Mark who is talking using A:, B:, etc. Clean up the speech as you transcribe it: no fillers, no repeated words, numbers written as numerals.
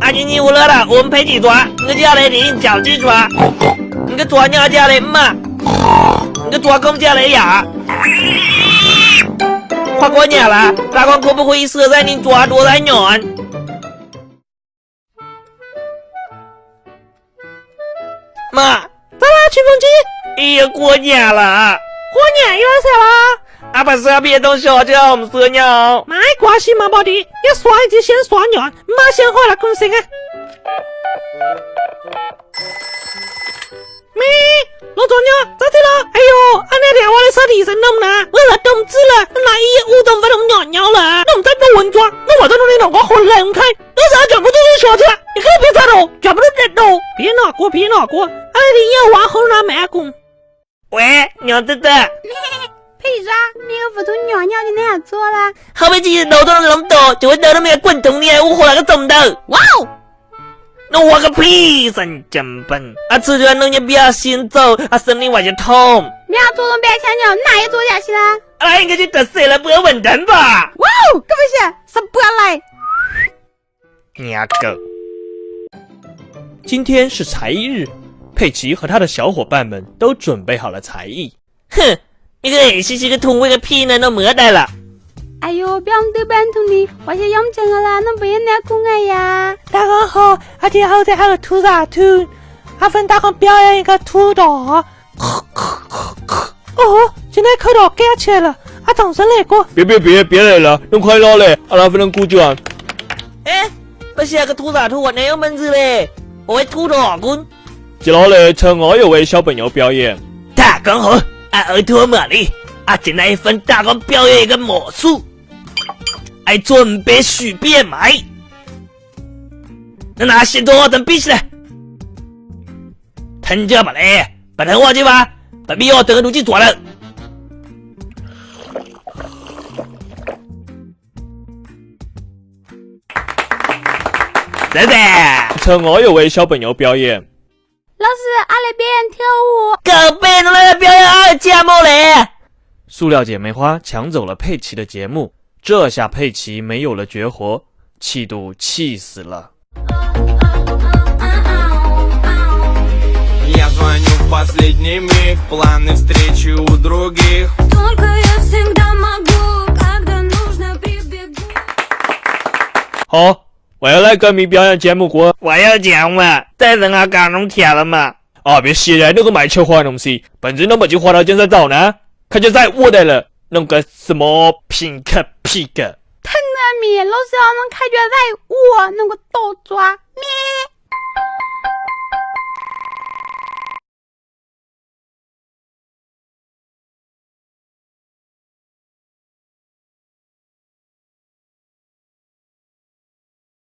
A: 阿金你无乐了，我们陪你抓，我家来领脚鸡抓，你个抓鸟家来嘛，你个抓公家来呀。快过年了，大光可不可以赊在你抓多少年？妈，
B: 咋啦，吹风机？
A: 哎呀，过年了！
B: 过年又要啥啦？
A: 阿爸是别动手，就让我们赊鸟。
B: 没关系嘛，宝弟，要耍就先耍鸟，妈先回来公生啊。咪，老丈娘，咋的了？哎呦，俺那天我的车地上弄呢，我来冬至了，那一夜乌冬不能尿尿了，那我们再弄文装，那我在弄里头，我好冷开，那啥全部都是小子，你可以别吵了，全部都在抖，别闹过，别闹过，俺的要往后拿麦公。
A: 喂，鸟弟弟。
C: 佩莎，那个斧头鸟尿就那样做了。
A: 后背肌抖动的龙斗，就会抖到没有滚动的，我活了个肿的。
C: 哇哦！
A: 那我个屁，真真笨！啊，吃着弄你不要行走，啊，身体我就痛。
C: 你要做动别强调，哪也做下去了？
A: 啊，应该就得死了，不要稳当吧？
C: 哇哦，根本是什不要来？
A: 娘狗！
D: 今天是才艺日，佩奇和他的小伙伴们都准备好了才艺。
A: 哼！你个矮兮兮个通位个屁呢，都没得了。
C: 哎呦，不要对半通的，我先用真了啦，那不要那空哎呀。
B: 大家好，阿弟后头还有吐啥吐？阿分大家表演一个吐道。哦，现在口道改起来了，阿掌声来过。
D: 别来了，弄快乐嘞，阿拉不能鼓掌。
A: 哎，不是个吐啥吐，我哪有门子嘞？我会吐道棍。
D: 接下来趁我有位小朋友表演。
A: 大刚好。耳朵魔力，今天分大光表演一个魔术，准备许变买。那拿先做等比起来，腾家把来，把腾忘记吧，把必要等个路径做了。对对，
D: 趁我有位小朋友表演。
C: 老师，阿来表演跳舞。
A: 狗背都来表演节目嘞！
D: 塑料姐妹花抢走了佩奇的节目，这下佩奇没有了绝活，气度气死了。
E: Я звоню в последний миг, планы встречи у других.
F: Только я всегда могу, когда нужно прибегу.
D: 好，我要来跟你表演节目过。
A: 我要讲嘛，再等下刚弄跳了嘛。
D: 别写在那个卖球花的东西，本子那么就花到健身澡呢？看就在我的了，弄个什么拼个屁个。
C: 疼啊咪，老师要能开卷在我弄个倒抓。